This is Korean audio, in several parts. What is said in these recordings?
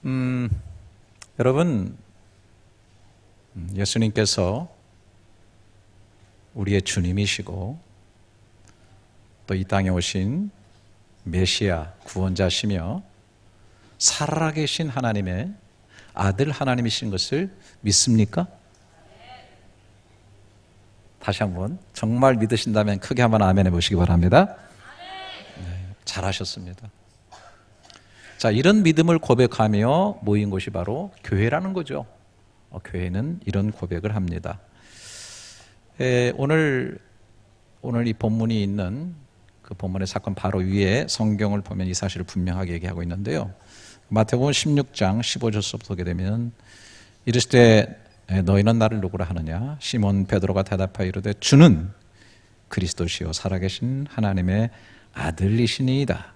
음, 여러분, 예수님께서 우리의 주님이시고 또 이 땅에 오신 메시아 구원자시며 살아계신 하나님의 아들 하나님이신 것을 믿습니까? 다시 한번 정말 믿으신다면 크게 한번 아멘 해보시기 바랍니다. 네, 잘하셨습니다. 자, 이런 믿음을 고백하며 모인 곳이 바로 교회라는 거죠. 교회는 이런 고백을 합니다. 오늘 이 본문이 있는 그 본문의 사건 바로 위에 성경을 보면 이 사실을 분명하게 얘기하고 있는데요. 마태복음 16장 15절서부터 보게 되면 이르시되 너희는 나를 누구라 하느냐? 시몬 베드로가 대답하여 이르되 주는 그리스도시요 살아계신 하나님의 아들이시니이다.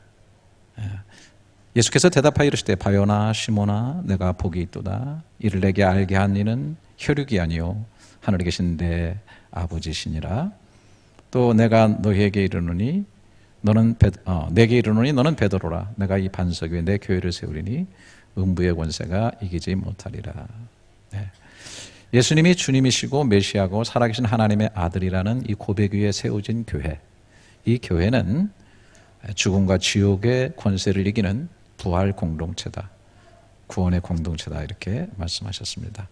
예수께서 대답하여 이르시되 바요나 시몬아 내가 복이 있도다. 이를 내게 알게 한 이는 혈육이 아니요 하늘에 계신 내 아버지시니라. 또 내가 너희에게 이르노니 내게 이르노니 너는 베드로라. 내가 이 반석 위에 내 교회를 세우리니 음부의 권세가 이기지 못하리라. 네. 예수님이 주님이시고 메시아고 살아계신 하나님의 아들이라는 이 고백 위에 세워진 교회. 이 교회는 죽음과 지옥의 권세를 이기는 부활 공동체다. 구원의 공동체다. 이렇게 말씀하셨습니다.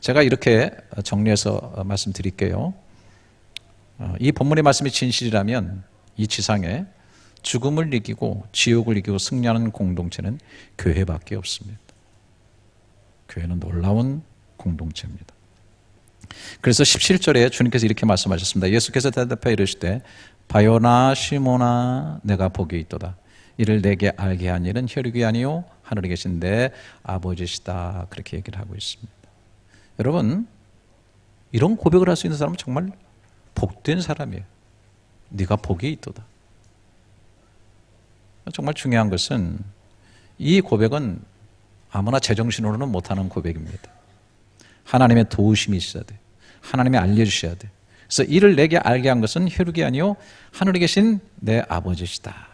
제가 이렇게 정리해서 말씀드릴게요. 이 본문의 말씀이 진실이라면 이 지상에 죽음을 이기고 지옥을 이기고 승리하는 공동체는 교회밖에 없습니다. 교회는 놀라운 공동체입니다. 그래서 17절에 주님께서 이렇게 말씀하셨습니다. 예수께서 대답하여 이르시되 바요나 시몬아 내가 복이 있도다. 이를 내게 알게 한 일은 혈육이 아니요 하늘에 계신 내 아버지시다. 그렇게 얘기를 하고 있습니다. 여러분, 이런 고백을 할 수 있는 사람은 정말 복된 사람이에요. 네가 복이 있도다. 정말 중요한 것은 이 고백은 아무나 제정신으로는 못하는 고백입니다. 하나님의 도우심이 있어야 돼. 하나님이 알려주셔야 돼. 그래서 이를 내게 알게 한 것은 혈육이 아니요 하늘에 계신 내 아버지시다.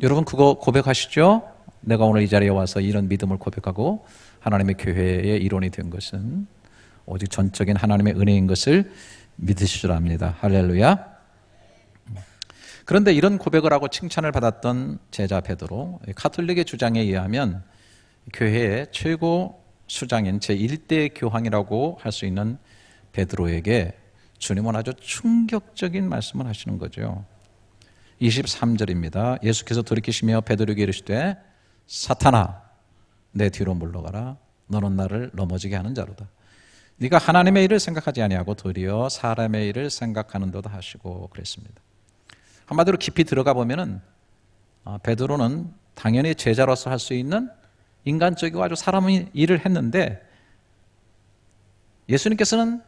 여러분 그거 고백하시죠? 내가 오늘 이 자리에 와서 이런 믿음을 고백하고 하나님의 교회의 일원이 된 것은 오직 전적인 하나님의 은혜인 것을 믿으실 줄 압니다. 할렐루야. 그런데 이런 고백을 하고 칭찬을 받았던 제자 베드로, 가톨릭의 주장에 의하면 교회의 최고 수장인 제1대 교황이라고 할 수 있는 베드로에게 주님은 아주 충격적인 말씀을 하시는 거죠. 23절입니다. 예수께서 돌이키시며 베드로에게 이르시되 사탄아 내 뒤로 물러가라. 너는 나를 넘어지게 하는 자로다. 네가 하나님의 일을 생각하지 아니하고 도리어 사람의 일을 생각하는도다 하시고 그랬습니다. 한마디로 깊이 들어가 보면은 베드로는 당연히 제자로서 할 수 있는 인간적이고 아주 사람의 일을 했는데 예수님께서는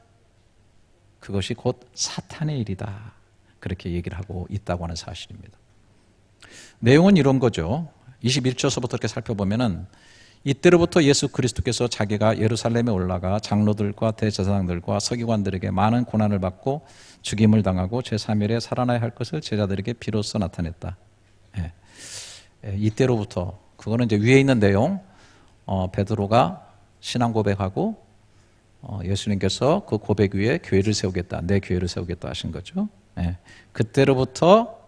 그것이 곧 사탄의 일이다. 그렇게 얘기를 하고 있다고 하는 사실입니다. 내용은 이런 거죠. 21절서부터 이렇게 살펴보면은 이때로부터 예수 그리스도께서 자기가 예루살렘에 올라가 장로들과 대제사장들과 서기관들에게 많은 고난을 받고 죽임을 당하고 제3일에 살아나야 할 것을 제자들에게 비로소 나타냈다. 이때로부터 그거는 이제 위에 있는 내용, 베드로가 신앙 고백하고 예수님께서 그 고백 위에 교회를 세우겠다, 내 교회를 세우겠다 하신 거죠. 그때로부터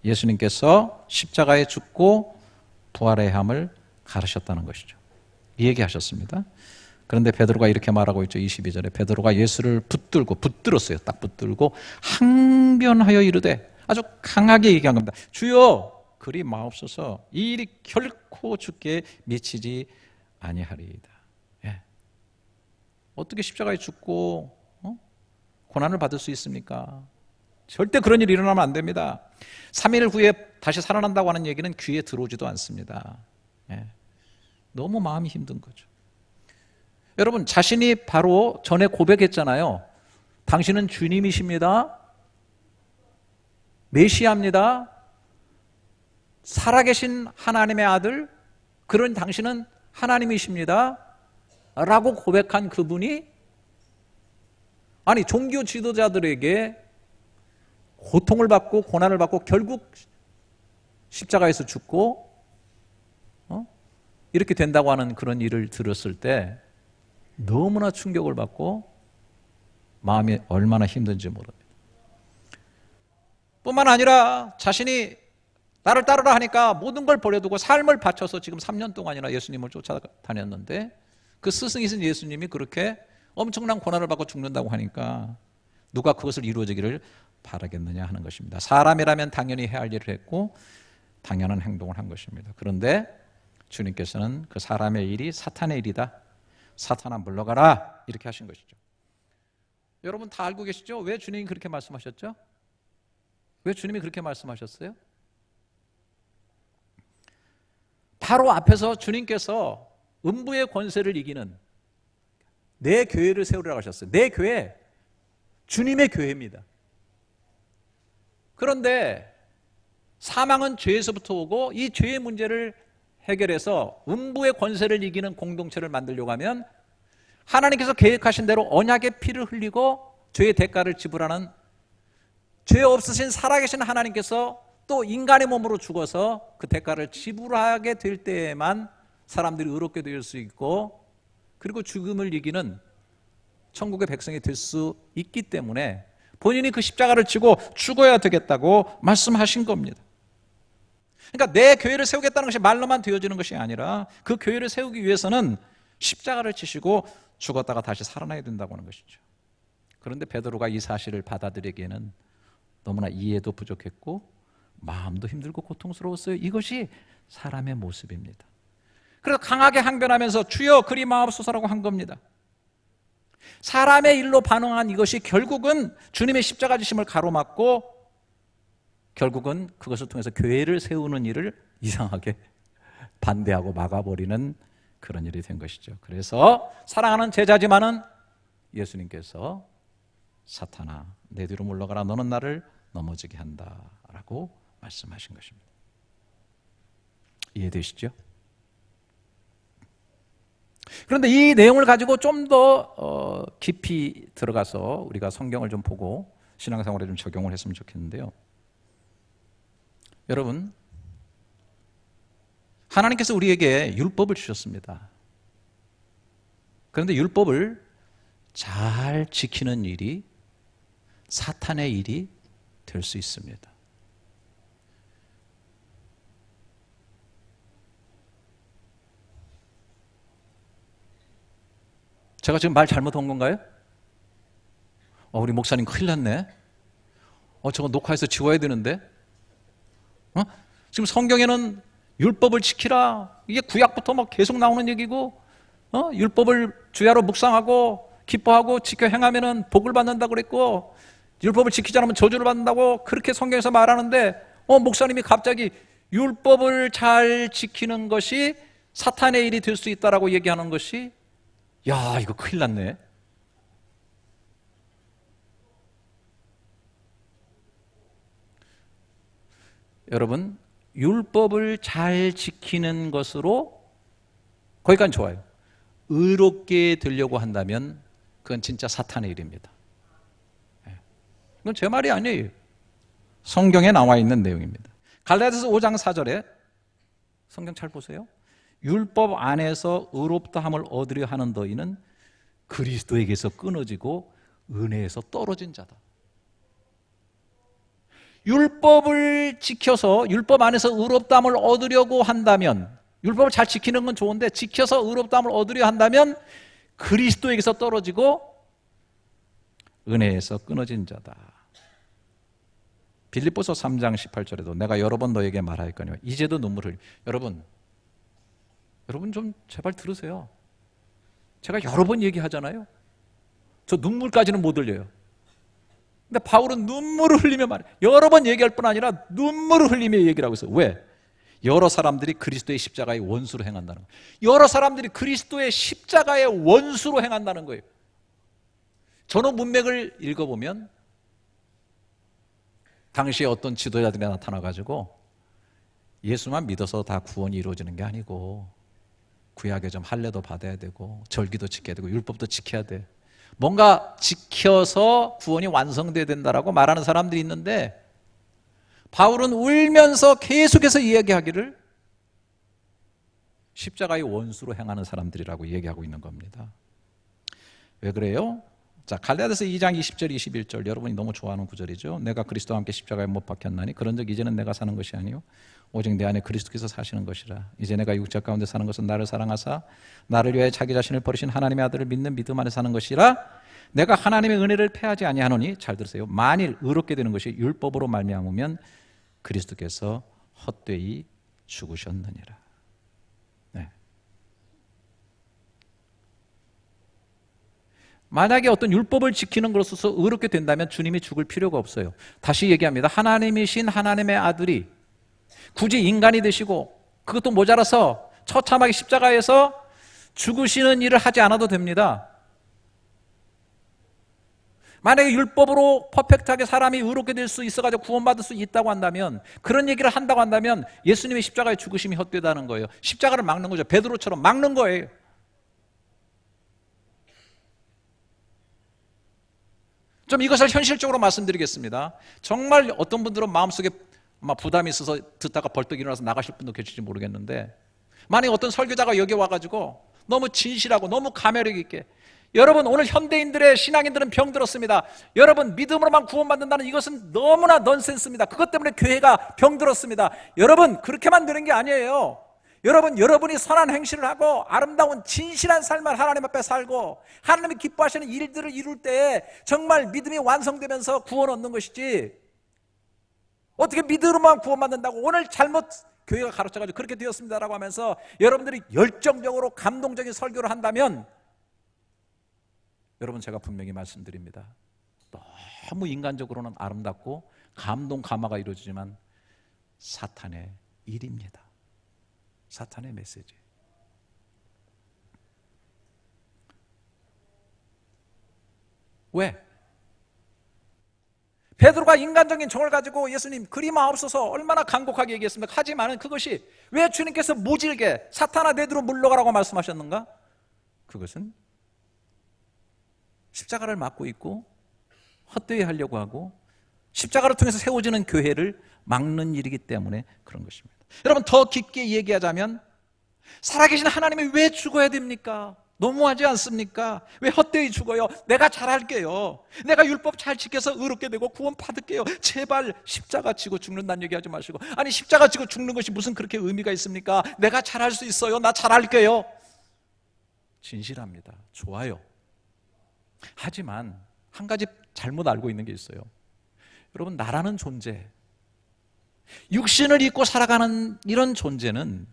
예수님께서 십자가에 죽고 부활의 함을 가르셨다는 것이죠. 이 얘기하셨습니다. 그런데 베드로가 이렇게 말하고 있죠. 22절에 베드로가 예수를 붙들었어요. 딱 붙들고 항변하여 이르되, 아주 강하게 얘기한 겁니다. 주여 그리 마옵소서, 이 일이 결코 주께 미치지 아니하리이다. 어떻게 십자가에 죽고 고난을 받을 수 있습니까? 절대 그런 일이 일어나면 안 됩니다. 3일 후에 다시 살아난다고 하는 얘기는 귀에 들어오지도 않습니다. 너무 마음이 힘든 거죠. 여러분, 자신이 바로 전에 고백했잖아요. 당신은 주님이십니다. 메시아입니다. 살아계신 하나님의 아들, 그런 당신은 하나님이십니다. 라고 고백한 그분이 아니 종교 지도자들에게 고통을 받고 고난을 받고 결국 십자가에서 죽고 이렇게 된다고 하는 그런 일을 들었을 때 너무나 충격을 받고 마음이 얼마나 힘든지 모릅니다. 뿐만 아니라 자신이 나를 따르라 하니까 모든 걸 버려두고 삶을 바쳐서 지금 3년 동안이나 예수님을 쫓아다녔는데 그 스승이신 예수님이 그렇게 엄청난 고난을 받고 죽는다고 하니까 누가 그것을 이루어지기를 바라겠느냐 하는 것입니다. 사람이라면 당연히 해야 할 일을 했고 당연한 행동을 한 것입니다. 그런데 주님께서는 그 사람의 일이 사탄의 일이다. 사탄아 물러가라 이렇게 하신 것이죠. 여러분 다 알고 계시죠? 왜 주님이 그렇게 말씀하셨죠? 왜 주님이 그렇게 말씀하셨어요? 바로 앞에서 주님께서 음부의 권세를 이기는 내 교회를 세우라고 하셨어요. 내 교회, 주님의 교회입니다. 그런데 사망은 죄에서부터 오고 이 죄의 문제를 해결해서 음부의 권세를 이기는 공동체를 만들려고 하면 하나님께서 계획하신 대로 언약의 피를 흘리고 죄의 대가를 지불하는 죄 없으신 살아계신 하나님께서 또 인간의 몸으로 죽어서 그 대가를 지불하게 될 때에만 사람들이 의롭게 될 수 있고 그리고 죽음을 이기는 천국의 백성이 될 수 있기 때문에 본인이 그 십자가를 지고 죽어야 되겠다고 말씀하신 겁니다. 그러니까 내 교회를 세우겠다는 것이 말로만 되어지는 것이 아니라 그 교회를 세우기 위해서는 십자가를 지시고 죽었다가 다시 살아나야 된다고 하는 것이죠. 그런데 베드로가 이 사실을 받아들이기에는 너무나 이해도 부족했고 마음도 힘들고 고통스러웠어요. 이것이 사람의 모습입니다. 그래서 강하게 항변하면서 주여 그리 마옵소서라고 한 겁니다. 사람의 일로 반응한 이것이 결국은 주님의 십자가 지심을 가로막고 결국은 그것을 통해서 교회를 세우는 일을 이상하게 반대하고 막아버리는 그런 일이 된 것이죠. 그래서 사랑하는 제자지만은 예수님께서 사탄아 내 뒤로 물러가라 너는 나를 넘어지게 한다라고 말씀하신 것입니다. 이해되시죠? 그런데 이 내용을 가지고 좀 더 깊이 들어가서 우리가 성경을 좀 보고 신앙생활에 좀 적용을 했으면 좋겠는데요. 여러분, 하나님께서 우리에게 율법을 주셨습니다. 그런데 율법을 잘 지키는 일이 사탄의 일이 될 수 있습니다. 제가 지금 말 잘못한 건가요? 우리 목사님 큰일 났네. 저거 녹화해서 지워야 되는데. 지금 성경에는 율법을 지키라. 이게 구약부터 막 계속 나오는 얘기고, 율법을 주야로 묵상하고 기뻐하고 지켜 행하면은 복을 받는다고 그랬고, 율법을 지키지 않으면 저주를 받는다고 그렇게 성경에서 말하는데, 목사님이 갑자기 율법을 잘 지키는 것이 사탄의 일이 될 수 있다라고 얘기하는 것이, 야, 이거 큰일 났네. 여러분, 율법을 잘 지키는 것으로 거기까지 좋아요. 의롭게 되려고 한다면 그건 진짜 사탄의 일입니다. 이건 제 말이 아니에요. 성경에 나와 있는 내용입니다. 갈라디아서 5장 4절에 성경 잘 보세요. 율법 안에서 의롭다함을 얻으려 하는 너희는 그리스도에게서 끊어지고 은혜에서 떨어진 자다. 율법을 지켜서 율법 안에서 의롭다함을 얻으려고 한다면, 율법을 잘 지키는 건 좋은데 지켜서 의롭다함을 얻으려 한다면 그리스도에게서 떨어지고 은혜에서 끊어진 자다. 빌립보서 3장 18절에도 내가 여러 번 너에게 말하였거니와 이제도 눈물을. 여러분 좀 제발 들으세요. 제가 여러 번 얘기하잖아요. 저 눈물까지는 못 흘려요. 근데 바울은 눈물을 흘리며 말해. 여러 번 얘기할 뿐 아니라 눈물을 흘리며 얘기를 하고 있어요. 왜? 여러 사람들이 그리스도의 십자가의 원수로 행한다는 거예요. 여러 사람들이 그리스도의 십자가의 원수로 행한다는 거예요. 전후 문맥을 읽어보면 당시에 어떤 지도자들이 나타나가지고 예수만 믿어서 다 구원이 이루어지는 게 아니고 구약에 좀 할례도 받아야 되고 절기도 지켜야 되고 율법도 지켜야 돼. 뭔가 지켜서 구원이 완성돼야 된다라고 말하는 사람들이 있는데 바울은 울면서 계속해서 이야기하기를 십자가의 원수로 행하는 사람들이라고 얘기하고 있는 겁니다. 왜 그래요? 자, 갈라디아서 2장 20절 21절 여러분이 너무 좋아하는 구절이죠. 내가 그리스도와 함께 십자가에 못 박혔나니 그런즉 이제는 내가 사는 것이 아니요 오직 내 안에 그리스도께서 사시는 것이라. 이제 내가 육체 가운데 사는 것은 나를 사랑하사 나를 위하여 자기 자신을 버리신 하나님의 아들을 믿는 믿음 안에 사는 것이라. 내가 하나님의 은혜를 패하지 아니하노니, 잘 들으세요, 만일 의롭게 되는 것이 율법으로 말미암으면 그리스도께서 헛되이 죽으셨느니라. 네. 만약에 어떤 율법을 지키는 것으로서 의롭게 된다면 주님이 죽을 필요가 없어요. 다시 얘기합니다. 하나님이신 하나님의 아들이 굳이 인간이 되시고 그것도 모자라서 처참하게 십자가에서 죽으시는 일을 하지 않아도 됩니다. 만약에 율법으로 퍼펙트하게 사람이 의롭게 될 수 있어가지고 구원받을 수 있다고 한다면, 그런 얘기를 한다고 한다면 예수님의 십자가의 죽으심이 헛되다는 거예요. 십자가를 막는 거죠. 베드로처럼 막는 거예요. 좀 이것을 현실적으로 말씀드리겠습니다. 정말 어떤 분들은 마음속에 아마 부담이 있어서 듣다가 벌떡 일어나서 나가실 분도 계실지 모르겠는데, 만약에 어떤 설교자가 여기 와가지고 너무 진실하고 너무 감혈력 있게, 여러분 오늘 현대인들의 신앙인들은 병들었습니다, 여러분 믿음으로만 구원받는다는 이것은 너무나 넌센스입니다, 그것 때문에 교회가 병들었습니다. 여러분 그렇게만 되는 게 아니에요. 여러분이 선한 행실을 하고 아름다운 진실한 삶을 하나님 앞에 살고 하나님이 기뻐하시는 일들을 이룰 때 정말 믿음이 완성되면서 구원 얻는 것이지, 어떻게 믿음으로만 구원받는다고 오늘 잘못 교회가 가르쳐가지고 그렇게 되었습니다라고 하면서 여러분들이 열정적으로 감동적인 설교를 한다면, 여러분 제가 분명히 말씀드립니다, 너무 인간적으로는 아름답고 감동 감화가 이루어지지만 사탄의 일입니다. 사탄의 메시지. 왜? 베드로가 인간적인 정을 가지고 예수님 그리마옵소서 얼마나 간곡하게 얘기했습니까? 하지만 그것이 왜 주님께서 모질게 사탄아 내 뒤로 물러가라고 말씀하셨는가? 그것은 십자가를 맡고 있고 헛되이 하려고 하고 십자가를 통해서 세워지는 교회를 막는 일이기 때문에 그런 것입니다. 여러분 더 깊게 얘기하자면, 살아계신 하나님이 왜 죽어야 됩니까? 너무하지 않습니까? 왜 헛되이 죽어요? 내가 잘할게요, 내가 율법 잘 지켜서 의롭게 되고 구원 받을게요, 제발 십자가 지고 죽는다는 얘기하지 마시고, 아니 십자가 지고 죽는 것이 무슨 그렇게 의미가 있습니까? 내가 잘할 수 있어요, 나 잘할게요. 진실합니다, 좋아요. 하지만 한 가지 잘못 알고 있는 게 있어요. 여러분 나라는 존재, 육신을 입고 살아가는 이런 존재는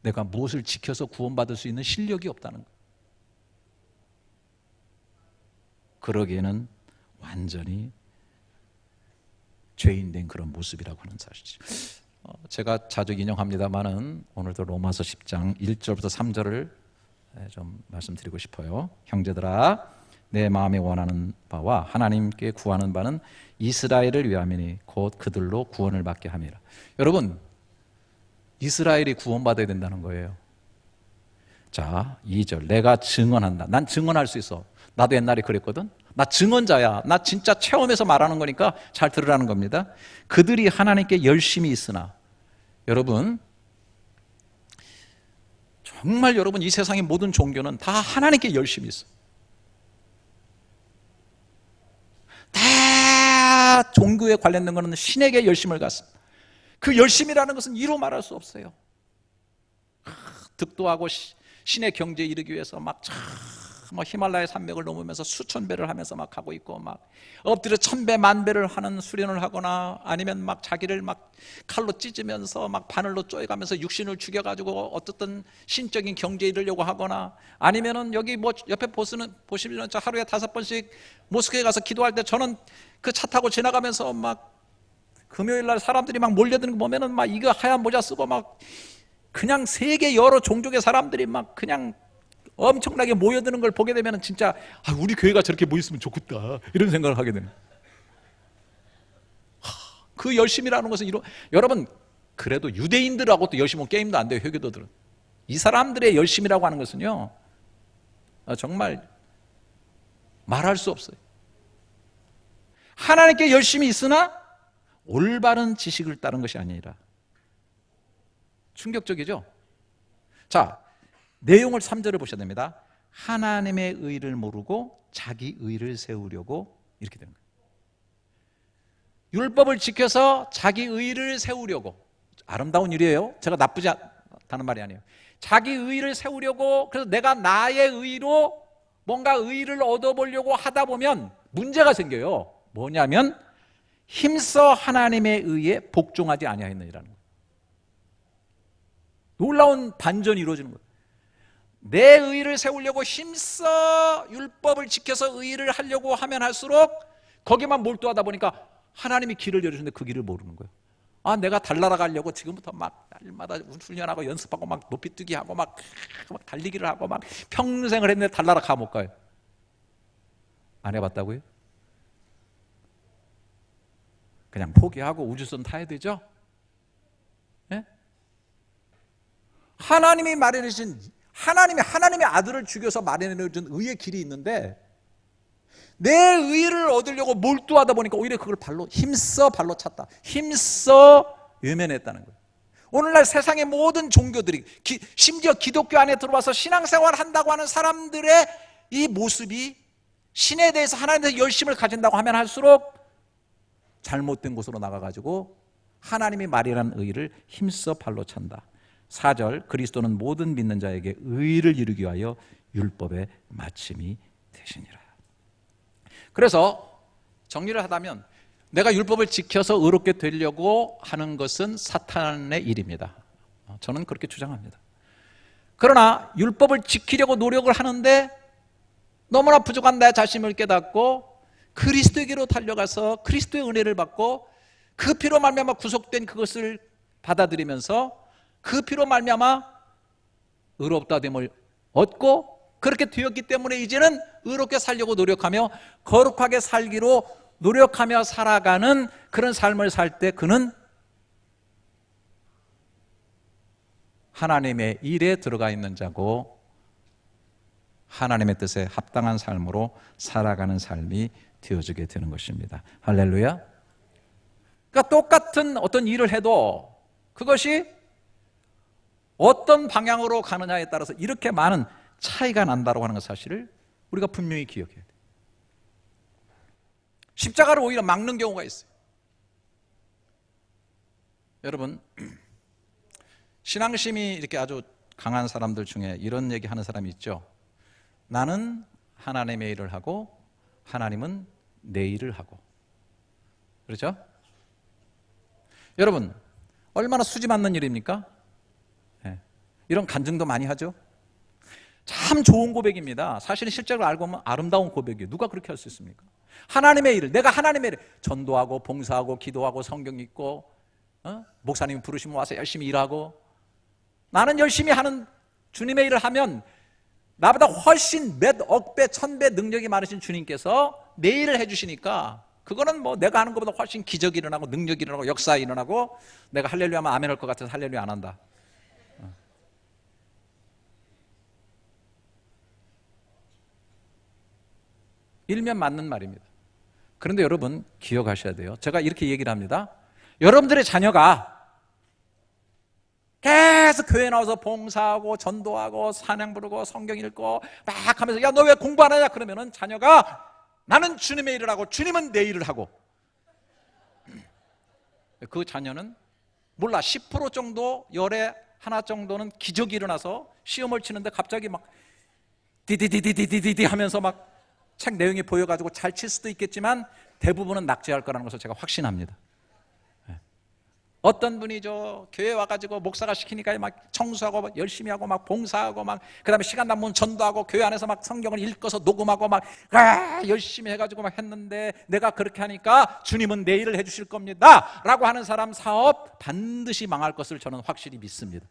내가 무엇을 지켜서 구원받을 수 있는 실력이 없다는 거예요. 그러기에는 완전히 죄인된 그런 모습이라고 하는 사실이죠. 제가 자주 인용합니다마는 오늘도 로마서 10장 1절부터 3절을 좀 말씀드리고 싶어요. 형제들아, 내 마음에 원하는 바와 하나님께 구하는 바는 이스라엘을 위함이니 곧 그들로 구원을 받게 함이라. 여러분 이스라엘이 구원받아야 된다는 거예요. 자 2절, 내가 증언한다. 난 증언할 수 있어. 나도 옛날에 그랬거든. 나 증언자야. 나 진짜 체험해서 말하는 거니까 잘 들으라는 겁니다. 그들이 하나님께 열심히 있으나, 여러분 정말 여러분 이 세상의 모든 종교는 다 하나님께 열심히 있어. 다 종교에 관련된 것은 신에게 열심을 갖습니다. 그 열심이라는 것은 이루 말할 수 없어요. 득도하고 신의 경지에 이르기 위해서 막 히말라야 산맥을 넘으면서 수천 배를 하면서 막 가고 있고, 막 엎드려 천배 만배를 하는 수련을 하거나, 아니면 막 자기를 막 칼로 찢으면서 막 바늘로 쪼여가면서 육신을 죽여가지고 어떻든 신적인 경지에 이르려고 하거나, 아니면은 여기 뭐 옆에 보시면 저 하루에 5번씩 모스크에 가서 기도할 때 저는 그 차 타고 지나가면서 막 금요일 날 사람들이 막 몰려드는 거 보면은 막 이거 하얀 모자 쓰고 막 그냥 세계 여러 종족의 사람들이 막 그냥 엄청나게 모여드는 걸 보게 되면 진짜 우리 교회가 저렇게 모였으면 좋겠다 이런 생각을 하게 됩니다. 그 열심이라는 것은 여러분 그래도 유대인들하고 또 열심히 게임도 안 돼요. 회교도들은 이 사람들의 열심이라고 하는 것은요 정말 말할 수 없어요. 하나님께 열심히 있으나 올바른 지식을 따른 것이 아니라, 충격적이죠? 자, 내용을 3절을 보셔야 됩니다. 하나님의 의를 모르고 자기 의를 세우려고, 이렇게 되는 거예요. 율법을 지켜서 자기 의를 세우려고. 아름다운 일이에요. 제가 나쁘지 않다는 말이 아니에요. 자기 의를 세우려고, 그래서 내가 나의 의로 뭔가 의를 얻어보려고 하다 보면 문제가 생겨요. 뭐냐면 힘써 하나님의 의에 복종하지 아니하였느니라는 거예요. 놀라운 반전이 이루어지는 거예요. 내 의를 세우려고 힘써 율법을 지켜서 의를 하려고 하면 할수록 거기만 몰두하다 보니까 하나님이 길을 열어주는데 그 길을 모르는 거예요. 아, 내가 달나라 가려고 지금부터 막 날마다 훈련하고 연습하고 막 높이뛰기 하고 막 달리기를 하고 막 평생을 했는데 달나라 가 못 가요. 안 해봤다고요? 그냥 포기하고 우주선 타야 되죠? 네? 하나님이 마련해 주신, 하나님의 아들을 죽여서 마련해 준 의의 길이 있는데 내 의를 얻으려고 몰두하다 보니까 오히려 그걸 힘써 발로 찼다. 힘써 외면했다는 거예요. 오늘날 세상의 모든 종교들이, 심지어 기독교 안에 들어와서 신앙생활을 한다고 하는 사람들의 이 모습이 신에 대해서, 하나님에 대해서 열심을 가진다고 하면 할수록 잘못된 곳으로 나가가지고 하나님이 마련한 의를 힘써 발로 찬다. 4절, 그리스도는 모든 믿는 자에게 의를 이루기 위하여 율법의 마침이 되시니라. 그래서 정리를 하자면 내가 율법을 지켜서 의롭게 되려고 하는 것은 사탄의 일입니다. 저는 그렇게 주장합니다. 그러나 율법을 지키려고 노력을 하는데 너무나 부족한 내 자신을 깨닫고 그리스도에게로 달려가서 그리스도의 은혜를 받고 그 피로 말미암아 구속된 그것을 받아들이면서 그 피로 말미암아 의롭다 됨을 얻고, 그렇게 되었기 때문에 이제는 의롭게 살려고 노력하며 거룩하게 살기로 노력하며 살아가는 그런 삶을 살 때 그는 하나님의 일에 들어가 있는 자고 하나님의 뜻에 합당한 삶으로 살아가는 삶이 되어지게 되는 것입니다. 할렐루야. 그러니까 똑같은 어떤 일을 해도 그것이 어떤 방향으로 가느냐에 따라서 이렇게 많은 차이가 난다고 하는 사실을 우리가 분명히 기억해야 돼요. 십자가를 오히려 막는 경우가 있어요. 여러분, 신앙심이 이렇게 아주 강한 사람들 중에 이런 얘기 하는 사람이 있죠. 나는 하나님의 일을 하고 하나님은 내 일을 하고. 그렇죠? 여러분, 얼마나 수지 맞는 일입니까? 네. 이런 간증도 많이 하죠. 참 좋은 고백입니다. 사실은 실제로 알고 보면 아름다운 고백이에요. 누가 그렇게 할 수 있습니까? 하나님의 일을, 내가 하나님의 일을 전도하고 봉사하고 기도하고 성경 읽고 목사님 부르시면 와서 열심히 일하고, 나는 열심히 하는 주님의 일을 하면 나보다 훨씬 몇 억배 천배 능력이 많으신 주님께서 내 일을 해주시니까 그거는 뭐 내가 하는 것보다 훨씬 기적이 일어나고 능력이 일어나고 역사 일어나고, 내가 할렐루야 하면 아멘 할 것 같아서 할렐루야 안 한다. 일면 맞는 말입니다. 그런데 여러분 기억하셔야 돼요. 제가 이렇게 얘기를 합니다. 여러분들의 자녀가 계속 교회 나와서 봉사하고 전도하고 찬양 부르고 성경 읽고 막 하면서 야, 너 왜 공부 안 하냐? 그러면은 자녀가 나는 주님의 일을 하고 주님은 내 일을 하고, 그 자녀는 몰라 10% 정도, 열에 하나 정도는 기적이 일어나서 시험을 치는데 갑자기 막 디디디디디디디 하면서 막 책 내용이 보여가지고 잘 칠 수도 있겠지만 대부분은 낙제할 거라는 것을 제가 확신합니다. 어떤 분이 교회 와가지고 목사가 시키니까 막 청소하고 막 열심히 하고 막 봉사하고 막 그다음에 시간 남으면 전도하고 교회 안에서 막 성경을 읽어서 녹음하고 막 열심히 해가지고 막 했는데 내가 그렇게 하니까 주님은 내 일을 해주실 겁니다 라고 하는 사람 사업 반드시 망할 것을 저는 확실히 믿습니다.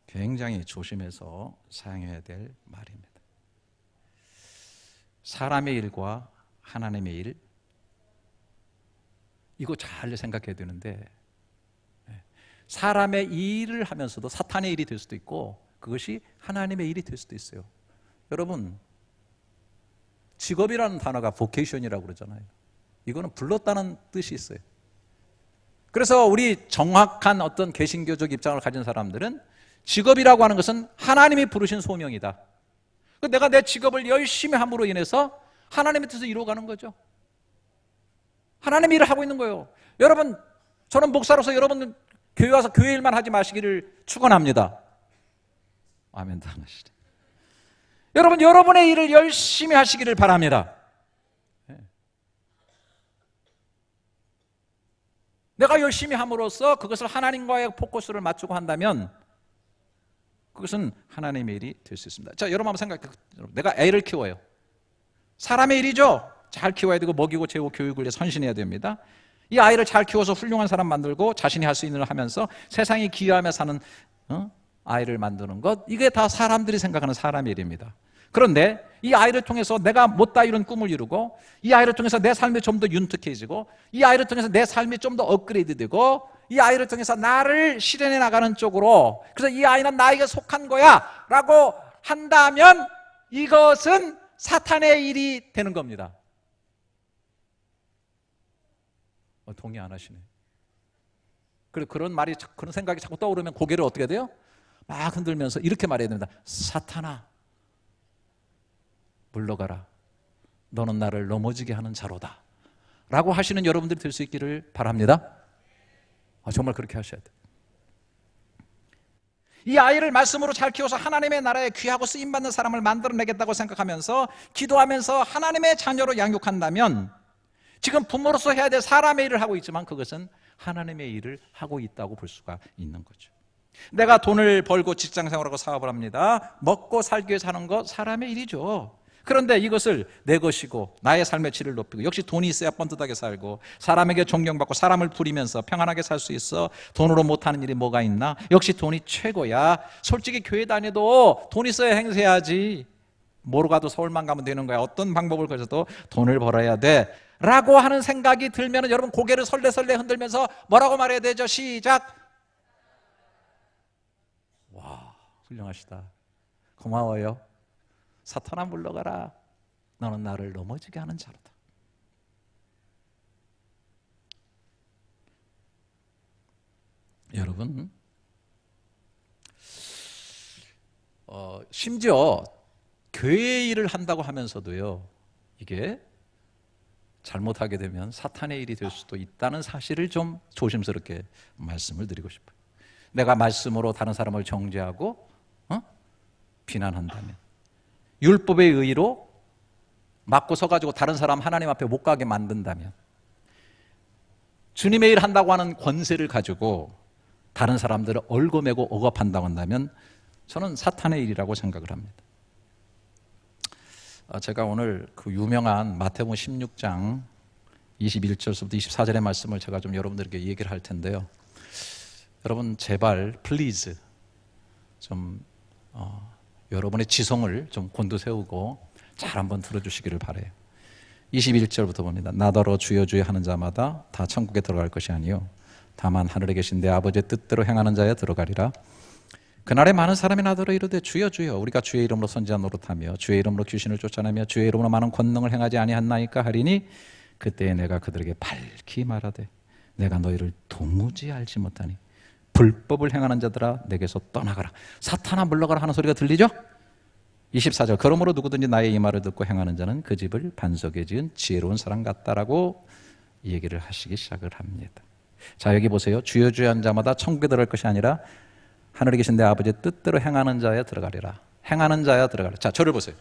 굉장히 조심해서 사용해야 될 말입니다. 사람의 일과 하나님의 일, 이거 잘 생각해야 되는데, 사람의 일을 하면서도 사탄의 일이 될 수도 있고 그것이 하나님의 일이 될 수도 있어요. 여러분, 직업이라는 단어가 vocation이라고 그러잖아요. 이거는 불렀다는 뜻이 있어요. 그래서 우리 정확한 어떤 개신교적 입장을 가진 사람들은 직업이라고 하는 것은 하나님이 부르신 소명이다. 내가 내 직업을 열심히 함으로 인해서 하나님의 뜻을 이루어가는 거죠. 하나님의 일을 하고 있는 거예요. 여러분, 저는 목사로서 여러분 교회 와서 교회 일만 하지 마시기를 축원합니다. 아멘도 안 하시네. 여러분, 여러분의 일을 열심히 하시기를 바랍니다. 내가 열심히 함으로써 그것을 하나님과의 포커스를 맞추고 한다면 그것은 하나님의 일이 될 수 있습니다. 자, 여러분 한번 생각해요. 내가 애를 키워요. 사람의 일이죠. 잘 키워야 되고 먹이고 재우고 교육을 위해 선신해야 됩니다. 이 아이를 잘 키워서 훌륭한 사람 만들고 자신이 할 수 있는 일을 하면서 세상에 기여하며 사는 아이를 만드는 것, 이게 다 사람들이 생각하는 사람의 일입니다. 그런데 이 아이를 통해서 내가 못다 이룬 꿈을 이루고, 이 아이를 통해서 내 삶이 좀 더 윤택해지고, 이 아이를 통해서 내 삶이 좀 더 업그레이드되고, 이 아이를 통해서 나를 실현해 나가는 쪽으로, 그래서 이 아이는 나에게 속한 거야 라고 한다면 이것은 사탄의 일이 되는 겁니다. 동의 안 하시네. 그리고 그런 생각이 자꾸 떠오르면 고개를 어떻게 돼요? 막 흔들면서 이렇게 말해야 됩니다. 사탄아, 물러가라. 너는 나를 넘어지게 하는 자로다 라고 하시는 여러분들이 될 수 있기를 바랍니다. 정말 그렇게 하셔야 돼요. 이 아이를 말씀으로 잘 키워서 하나님의 나라에 귀하고 쓰임받는 사람을 만들어내겠다고 생각하면서 기도하면서 하나님의 자녀로 양육한다면 지금 부모로서 해야 될 사람의 일을 하고 있지만 그것은 하나님의 일을 하고 있다고 볼 수가 있는 거죠. 내가 돈을 벌고 직장생활하고 사업을 합니다. 먹고 살기 위해 사는 것 사람의 일이죠. 그런데 이것을 내 것이고 나의 삶의 질을 높이고, 역시 돈이 있어야 번듯하게 살고 사람에게 존경받고 사람을 부리면서 평안하게 살 수 있어. 돈으로 못하는 일이 뭐가 있나? 역시 돈이 최고야. 솔직히 교회 다녀도 돈 있어야 행세하지. 뭐로 가도 서울만 가면 되는 거야. 어떤 방법을 가져도 돈을 벌어야 돼 라고 하는 생각이 들면 여러분 고개를 설레설레 흔들면서 뭐라고 말해야 되죠? 시작. 와, 훌륭하시다. 고마워요. 사탄아 물러가라. 너는 나를 넘어지게 하는 자로다. 여러분, 심지어 교회 일을 한다고 하면서도요, 이게 잘못하게 되면 사탄의 일이 될 수도 있다는 사실을 좀 조심스럽게 말씀을 드리고 싶어요. 내가 말씀으로 다른 사람을 정죄하고 비난한다면, 율법의 의의로 맞고 서가지고 다른 사람 하나님 앞에 못 가게 만든다면, 주님의 일 한다고 하는 권세를 가지고 다른 사람들을 얽어매고 억압한다고 한다면 저는 사탄의 일이라고 생각을 합니다. 제가 오늘 그 유명한 마태복음 16장 21절부터 24절의 말씀을 제가 좀 여러분들에게 얘기를 할 텐데요. 여러분 제발 플리즈 좀 여러분의 지성을 좀 곤두세우고 잘 한번 들어주시기를 바라요. 21절부터 봅니다. 나더러 주여 주여 하는 자마다 다 천국에 들어갈 것이 아니요 다만 하늘에 계신 내 아버지의 뜻대로 행하는 자에 들어가리라. 그날에 많은 사람이 나더러 이르되 주여 주여 우리가 주의 이름으로 선지자 노릇하며 주의 이름으로 귀신을 쫓아내며 주의 이름으로 많은 권능을 행하지 아니하나이까 하리니 그때에 내가 그들에게 밝히 말하되 내가 너희를 도무지 알지 못하니 불법을 행하는 자들아 내게서 떠나가라. 사탄아 물러가라 하는 소리가 들리죠? 24절 그러므로 누구든지 나의 이 말을 듣고 행하는 자는 그 집을 반석에 지은 지혜로운 사람 같다라고 얘기를 하시기 시작을 합니다. 자, 여기 보세요. 주여 주여 한 자마다 천국에 들어갈 것이 아니라 하늘에 계신 내 아버지의 뜻대로 행하는 자에 들어가리라. 행하는 자에 들어가리라. 자, 저를 보세요.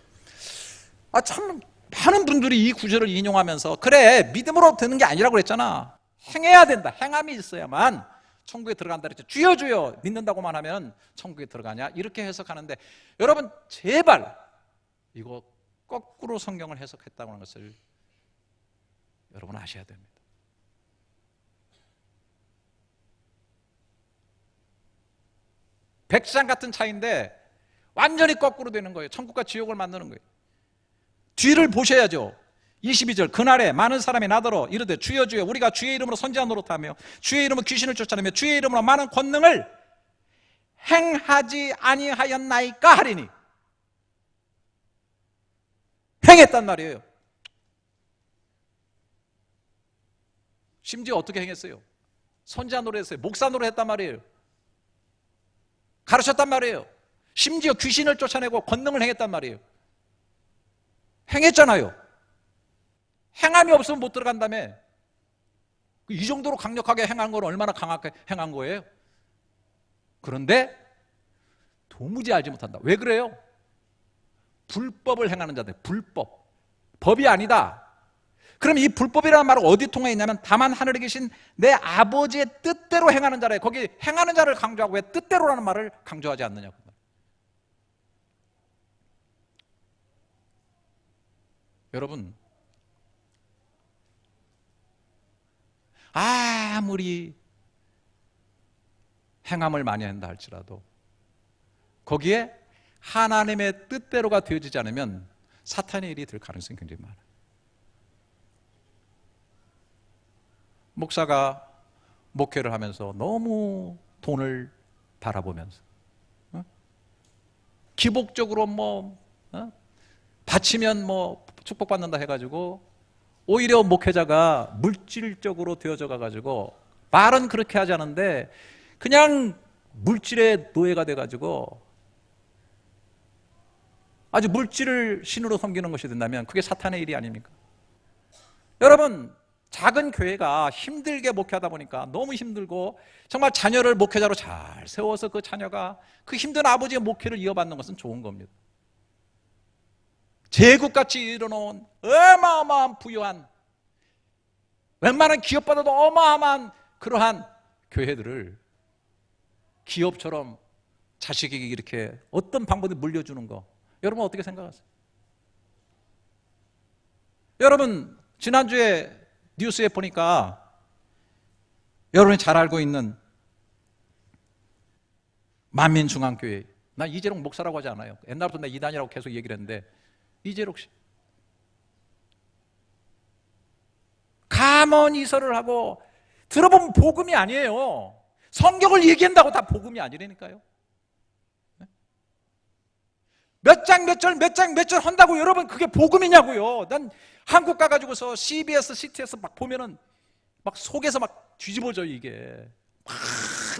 참 많은 분들이 이 구절을 인용하면서 그래 믿음으로 되는 게 아니라고 그랬잖아. 행해야 된다. 행함이 있어야만 천국에 들어간다 그랬죠. 주여 주여 믿는다고만 하면 천국에 들어가냐? 이렇게 해석하는데 여러분 제발 이거 거꾸로 성경을 해석했다고 하는 것을 여러분 아셔야 됩니다. 백장 같은 차인데 완전히 거꾸로 되는 거예요. 천국과 지옥을 만드는 거예요. 뒤를 보셔야죠. 22절 그날에 많은 사람이 나더러 이르되 주여 주여 우리가 주의 이름으로 선지자 노릇하며 주의 이름으로 귀신을 쫓아내며 주의 이름으로 많은 권능을 행하지 아니하였나이까 하리니. 행했단 말이에요. 심지어 어떻게 행했어요? 선지자 노래했어요. 목사 노래했단 말이에요. 가르쳤단 말이에요. 심지어 귀신을 쫓아내고 권능을 행했단 말이에요. 행했잖아요. 행함이 없으면 못 들어간다며. 이 정도로 강력하게 행한 건 얼마나 강하게 행한 거예요? 그런데 도무지 알지 못한다. 왜 그래요? 불법을 행하는 자들, 불법. 법이 아니다. 그럼 이 불법이라는 말은 어디 통해 있냐면 다만 하늘에 계신 내 아버지의 뜻대로 행하는 자래. 거기 행하는 자를 강조하고 왜 뜻대로라는 말을 강조하지 않느냐고. 여러분, 아무리 행함을 많이 한다 할지라도 거기에 하나님의 뜻대로가 되어지지 않으면 사탄의 일이 될 가능성이 굉장히 많아요. 목사가 목회를 하면서 너무 돈을 바라보면서 기복적으로 바치면 축복받는다 해가지고 오히려 목회자가 물질적으로 되어져 가가지고 말은 그렇게 하지 않은데 그냥 물질의 노예가 돼가지고 아주 물질을 신으로 섬기는 것이 된다면 그게 사탄의 일이 아닙니까? 여러분, 작은 교회가 힘들게 목회하다 보니까 너무 힘들고 정말 자녀를 목회자로 잘 세워서 그 자녀가 그 힘든 아버지의 목회를 이어받는 것은 좋은 겁니다. 제국같이 일어놓은 어마어마한 부유한 웬만한 기업보다도 어마어마한 그러한 교회들을 기업처럼 자식에게 이렇게 어떤 방법으로 물려주는 거 여러분 어떻게 생각하세요? 여러분 지난주에 뉴스에 보니까 여러분이 잘 알고 있는 만민중앙교회, 나 이재록 목사라고 하지 않아요. 옛날부터 나 이단이라고 계속 얘기를 했는데 이재록 씨 가만히 이설을 하고 들어보면 복음이 아니에요. 성경을 얘기한다고 다 복음이 아니라니까요. 몇 장 몇 절 몇 장 몇 절 한다고 여러분 그게 복음이냐고요. 난 한국 가가지고서 CBS, CT에서 막 보면은 막 속에서 막 뒤집어져요. 이게 막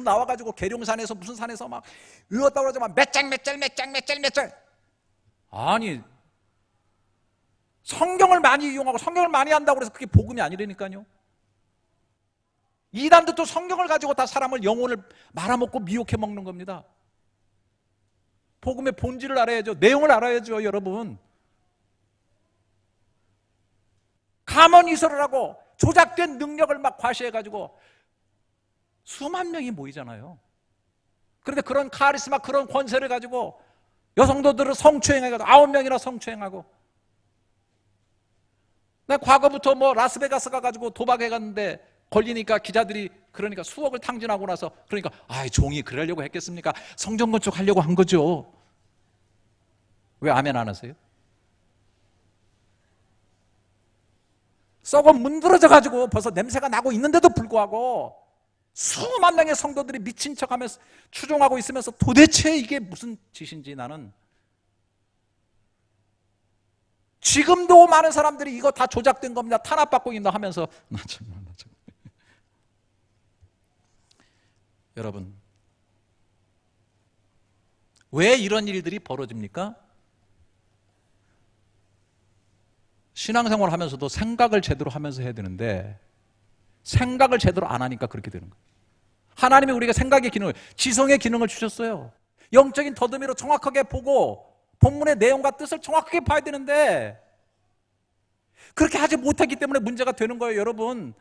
나와가지고 계룡산에서 무슨 산에서 막 외웠다고 그러죠. 막 몇 장 몇 절 몇 장 몇 절 몇 절. 아니 성경을 많이 이용하고 성경을 많이 한다고 해서 그게 복음이 아니라니까요. 이단도 또 성경을 가지고 다 사람을 영혼을 말아먹고 미혹해 먹는 겁니다. 복음의 본질을 알아야죠. 내용을 알아야죠. 여러분 가만 이설을 하고 조작된 능력을 막 과시해가지고 수만 명이 모이잖아요. 그런데 그런 카리스마 그런 권세를 가지고 여성도들을 성추행해가지고 9명이나 성추행하고 나 과거부터 라스베가스 가가지고 도박해 갔는데 걸리니까 기자들이 그러니까 수억을 탕진하고 나서 그러니까 종이 그러려고 했겠습니까? 성전 건축하려고 한 거죠. 왜 아멘 안 하세요? 썩어 문드러져 가지고 벌써 냄새가 나고 있는데도 불구하고 수만 명의 성도들이 미친 척하면서 추종하고 있으면서 도대체 이게 무슨 짓인지 나는 지금도 많은 사람들이 이거 다 조작된 겁니다. 탄압받고 있나 하면서 나 정말. 여러분 왜 이런 일들이 벌어집니까? 신앙생활을 하면서도 생각을 제대로 하면서 해야 되는데 생각을 제대로 안 하니까 그렇게 되는 거예요. 하나님이 우리가 생각의 기능을, 지성의 기능을 주셨어요. 영적인 더듬이로 정확하게 보고 본문의 내용과 뜻을 정확하게 봐야 되는데 그렇게 하지 못했기 때문에 문제가 되는 거예요. 여러분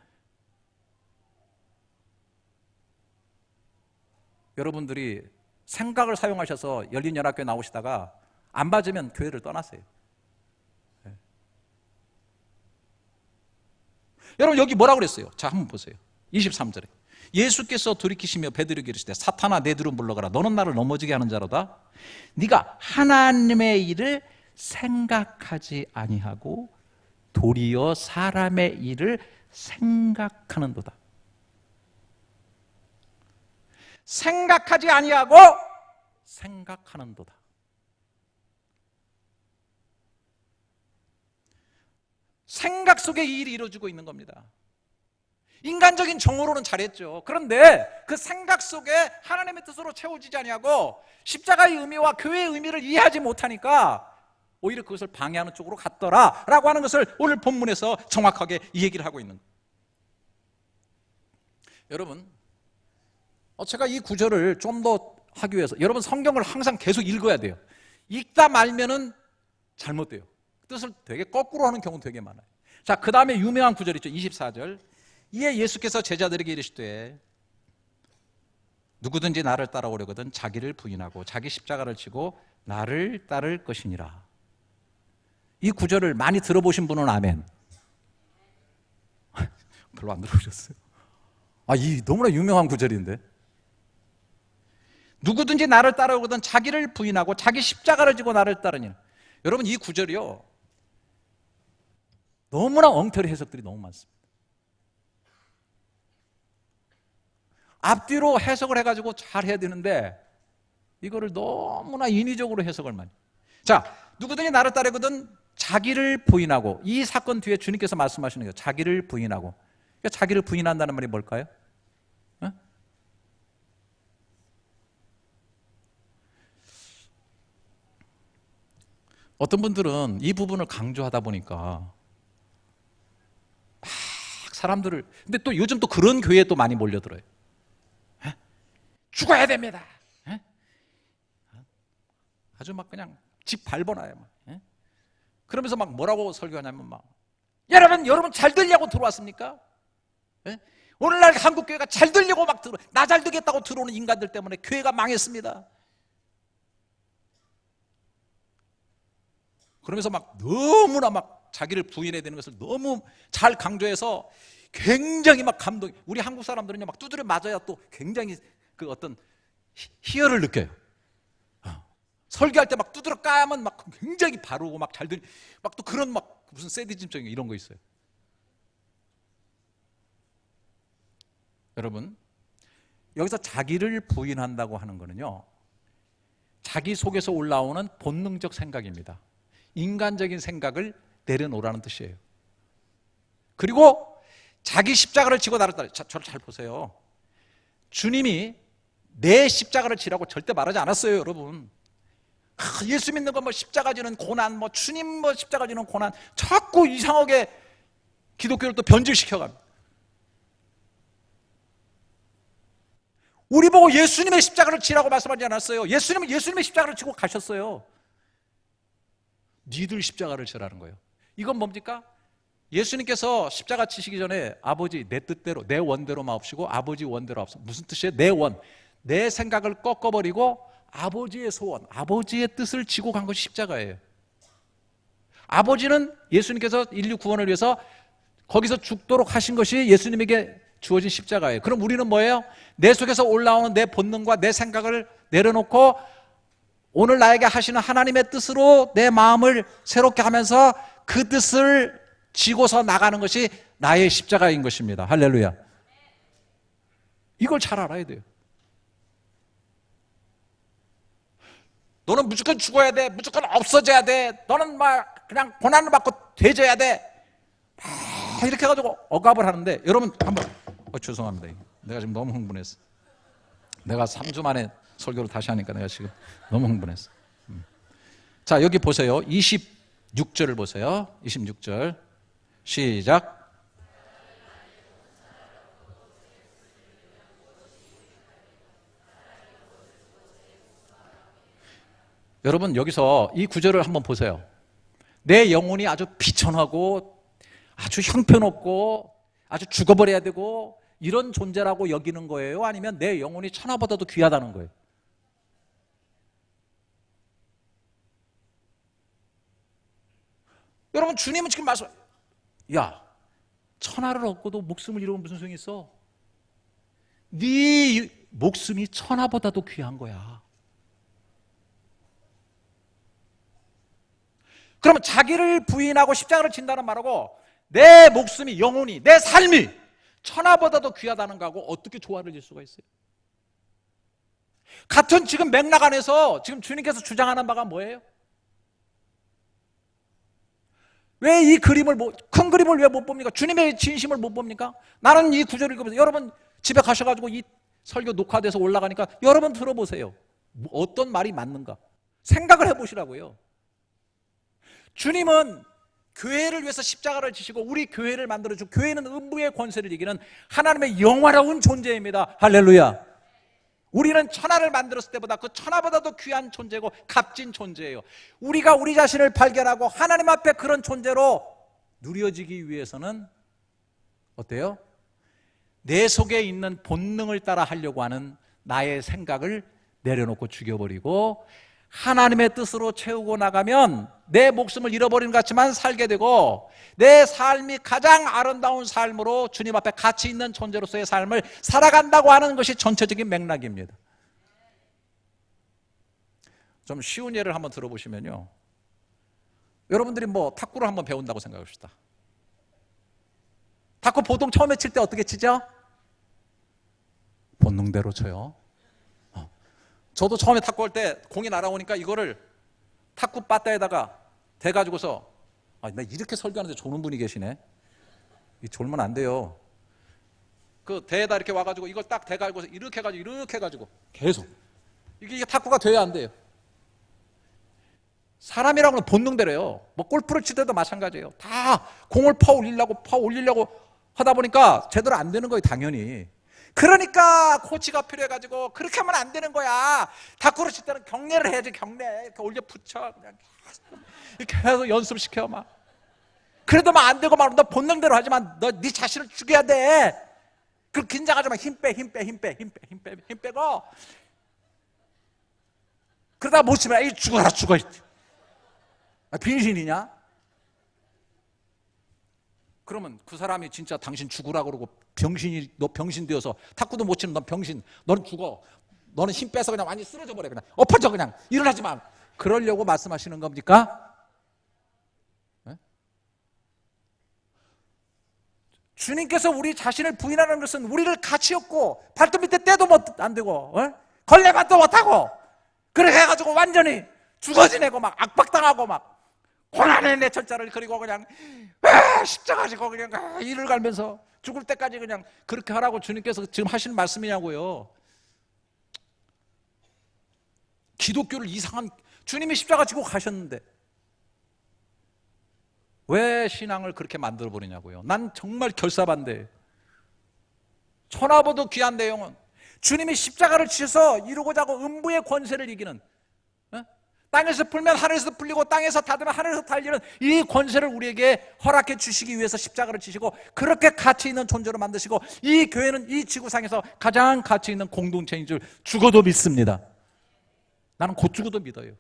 여러분들이 생각을 사용하셔서 열린연합교회 나오시다가 안 맞으면 교회를 떠나세요. 네. 여러분 여기 뭐라고 그랬어요? 자 한번 보세요. 23절에 예수께서 돌이키시며 베드로에게 이르시되 사탄아 내 뒤로 물러가라. 너는 나를 넘어지게 하는 자로다. 네가 하나님의 일을 생각하지 아니하고 도리어 사람의 일을 생각하는도다. 생각하지 아니하고 생각하는도다. 생각 속에 이 일이 이루어지고 있는 겁니다. 인간적인 정으로는 잘했죠. 그런데 그 생각 속에 하나님의 뜻으로 채워지지 아니하고 십자가의 의미와 교회의 의미를 이해하지 못하니까 오히려 그것을 방해하는 쪽으로 갔더라라고 하는 것을 오늘 본문에서 정확하게 이 얘기를 하고 있는 거예요. 여러분, 제가 이 구절을 좀 더 하기 위해서 여러분 성경을 항상 계속 읽어야 돼요. 읽다 말면은 잘못돼요. 뜻을 되게 거꾸로 하는 경우 되게 많아요. 자, 그 다음에 유명한 구절 있죠. 24절. 이에 예수께서 제자들에게 이르시되 누구든지 나를 따라오려거든 자기를 부인하고 자기 십자가를 지고 나를 따를 것이니라. 이 구절을 많이 들어보신 분은 아멘. 별로 안 들어보셨어요? 이 너무나 유명한 구절인데. 누구든지 나를 따라오거든 자기를 부인하고 자기 십자가를 지고 나를 따르니. 여러분, 이 구절이요 너무나 엉터리 해석들이 너무 많습니다. 앞뒤로 해석을 해가지고 잘 해야 되는데 이거를 너무나 인위적으로 해석을 많이. 자, 누구든지 나를 따르거든 자기를 부인하고. 이 사건 뒤에 주님께서 말씀하시는 거예요. 자기를 부인하고. 그러니까 자기를 부인한다는 말이 뭘까요? 어떤 분들은 이 부분을 강조하다 보니까 막 사람들을, 근데 또 요즘 또 그런 교회에 또 많이 몰려들어요. 죽어야 됩니다. 아주 막 그냥 집 밟아놔요. 그러면서 막 뭐라고 설교하냐면 막 여러분 잘 되려고 들어왔습니까? 오늘날 한국 교회가 잘 되려고 막 나 잘 되겠다고 들어오는 인간들 때문에 교회가 망했습니다. 그러면서 막 너무나 막 자기를 부인해야 되는 것을 너무 잘 강조해서 굉장히 막 감동. 우리 한국 사람들은요 막 두드려 맞아야 또 굉장히 그 어떤 희열을 느껴요. 설교할 때 막 두드려 까면 막 굉장히 바르고 막 잘 들, 막 또 그런 막 무슨 세디즘적인 이런 거 있어요. 여러분, 여기서 자기를 부인한다고 하는 거는요 자기 속에서 올라오는 본능적 생각입니다. 인간적인 생각을 내려놓으라는 뜻이에요. 그리고 자기 십자가를 지고 나를 따라. 저를 잘 보세요. 주님이 내 십자가를 지라고 절대 말하지 않았어요, 여러분. 예수 믿는 거 뭐 십자가 지는 고난, 뭐 주님 뭐 십자가 지는 고난, 자꾸 이상하게 기독교를 또 변질시켜갑니다. 우리 보고 예수님의 십자가를 지라고 말씀하지 않았어요. 예수님은 예수님의 십자가를 지고 가셨어요. 니들 십자가를 지라는 거예요. 이건 뭡니까? 예수님께서 십자가 치시기 전에 아버지 내 뜻대로 내 원대로 마옵시고 아버지 원대로 하옵소서. 무슨 뜻이에요? 내 원, 내 생각을 꺾어버리고 아버지의 소원, 아버지의 뜻을 지고 간 것이 십자가예요. 아버지는 예수님께서 인류 구원을 위해서 거기서 죽도록 하신 것이 예수님에게 주어진 십자가예요. 그럼 우리는 뭐예요? 내 속에서 올라오는 내 본능과 내 생각을 내려놓고 오늘 나에게 하시는 하나님의 뜻으로 내 마음을 새롭게 하면서 그 뜻을 지고서 나가는 것이 나의 십자가인 것입니다. 할렐루야. 이걸 잘 알아야 돼요. 너는 무조건 죽어야 돼. 무조건 없어져야 돼. 너는 막 그냥 고난을 받고 되져야 돼. 이렇게 해가지고 억압을 하는데 여러분 한번 죄송합니다. 내가 지금 너무 흥분했어. 내가 3주 만에 설교를 다시 하니까 내가 지금 너무 흥분했어. 자, 여기 보세요. 26절을 보세요. 26절 시작. 여러분 여기서 이 구절을 한번 보세요. 내 영혼이 아주 비천하고 아주 형편없고 아주 죽어버려야 되고 이런 존재라고 여기는 거예요? 아니면 내 영혼이 천하보다도 귀하다는 거예요? 여러분 주님은 지금 말씀, 야 천하를 얻고도 목숨을 잃으면 무슨 소용이 있어? 네 목숨이 천하보다도 귀한 거야. 그러면 자기를 부인하고 십자가를 진다는 말하고 내 목숨이, 영혼이, 내 삶이 천하보다도 귀하다는 거하고 어떻게 조화를 질 수가 있어요? 같은 지금 맥락 안에서 지금 주님께서 주장하는 바가 뭐예요? 왜 이 그림을 큰 그림을 왜 못 봅니까? 주님의 진심을 못 봅니까? 나는 이 구절을 읽으면서 여러분 집에 가셔가지고 이 설교 녹화돼서 올라가니까 여러분 들어보세요. 어떤 말이 맞는가? 생각을 해보시라고요. 주님은 교회를 위해서 십자가를 지시고 우리 교회를 만들어주고, 교회는 음부의 권세를 이기는 하나님의 영화로운 존재입니다. 할렐루야. 우리는 천하를 만들었을 때보다 그 천하보다도 귀한 존재고 값진 존재예요. 우리가 우리 자신을 발견하고 하나님 앞에 그런 존재로 누려지기 위해서는 어때요? 내 속에 있는 본능을 따라 하려고 하는 나의 생각을 내려놓고 죽여버리고 하나님의 뜻으로 채우고 나가면 내 목숨을 잃어버리는 것 같지만 살게 되고, 내 삶이 가장 아름다운 삶으로 주님 앞에 가치 있는 존재로서의 삶을 살아간다고 하는 것이 전체적인 맥락입니다. 좀 쉬운 예를 한번 들어보시면요, 여러분들이 탁구를 한번 배운다고 생각합시다. 탁구 보통 처음에 칠 때 어떻게 치죠? 본능대로 쳐요. 저도 처음에 탁구 할 때 공이 날아오니까 이거를 탁구 바다에다가 대가지고서, 나 이렇게 설교하는데 조는 분이 계시네. 이 졸면 안 돼요. 그 대에다 이렇게 와가지고 이걸 딱 대가지고서 이렇게 해가지고 계속 이게 탁구가 돼야 안 돼요. 사람이라는 건 본능대로요. 골프를 칠 때도 마찬가지예요. 다 공을 파 올리려고 하다 보니까 제대로 안 되는 거예요, 당연히. 그러니까 코치가 필요해가지고 그렇게 하면 안 되는 거야. 탁구를 칠 때는 경례를 해야지. 경례 이렇게 올려 붙여, 그냥 이렇게 해서 연습시켜. 막 그래도 막 안 되고, 너 본능대로 하지만 너 네 자신을 죽여야 돼. 그 긴장하지 마. 힘 빼고 그러다가 못 치면 죽어라. 빙신이냐? 그러면 그 사람이 진짜 당신 죽으라고 그러고 너 병신 되어서 탁구도 못 치는 넌 병신, 너는 죽어, 너는 힘 빼서 그냥 완전히 쓰러져 버려, 그냥 엎어져, 그냥 일어나지 마, 그러려고 말씀하시는 겁니까? 네? 주님께서 우리 자신을 부인하는 것은 우리를 가치 없고 발도 밑에 떼도 안 되고 걸레밭도 못하고 그렇게 해가지고 완전히 죽어 지내고 막 압박당하고 막 고난의 내 철자를 그리고 그냥 십자가 지고 그냥 이를 갈면서 죽을 때까지 그냥 그렇게 하라고 주님께서 지금 하시는 말씀이냐고요. 기독교를 이상한, 주님이 십자가 지고 가셨는데 왜 신앙을 그렇게 만들어 버리냐고요. 난 정말 결사반대예요. 천하보다 귀한 내용은 주님이 십자가를 지셔서 이루고자 하고 음부의 권세를 이기는, 땅에서 풀면 하늘에서 풀리고 땅에서 닫으면 하늘에서 달리는 이 권세를 우리에게 허락해 주시기 위해서 십자가를 지시고 그렇게 가치 있는 존재로 만드시고, 이 교회는 이 지구상에서 가장 가치 있는 공동체인 줄 죽어도 믿습니다. 나는 곧 죽어도 믿어요.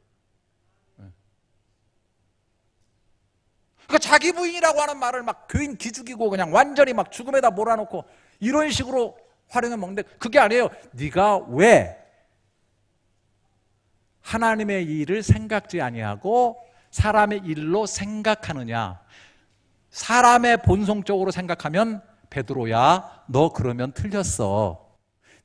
그러니까 자기 부인이라고 하는 말을 막 교인 기죽이고 그냥 완전히 막 죽음에다 몰아놓고 이런 식으로 활용해 먹는데, 그게 아니에요. 네가 왜 하나님의 일을 생각지 아니하고 사람의 일로 생각하느냐. 사람의 본성적으로 생각하면 베드로야, 너 그러면 틀렸어.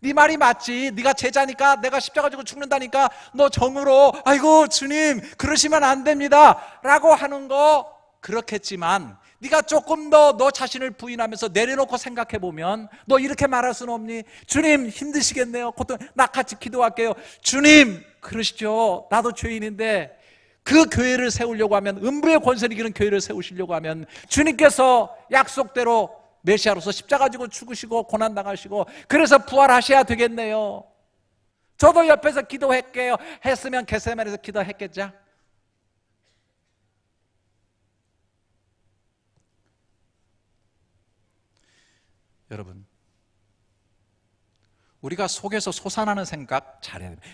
네 말이 맞지. 네가 제자니까, 내가 십자가 지고 죽는다니까 너 정으로 아이고 주님 그러시면 안 됩니다 라고 하는 거 그렇겠지만, 네가 조금 더 너 자신을 부인하면서 내려놓고 생각해보면 너 이렇게 말할 수는 없니? 주님 힘드시겠네요. 고통, 나 같이 기도할게요. 주님 그러시죠. 나도 죄인인데 그 교회를 세우려고 하면, 음부의 권세를 이기는 교회를 세우시려고 하면 주님께서 약속대로 메시아로서 십자가 지고 죽으시고 고난당하시고 그래서 부활하셔야 되겠네요. 저도 옆에서 기도할게요 했으면 겟세마네에서 기도했겠죠. 여러분, 우리가 속에서 솟아나는 생각 잘해야 됩니다.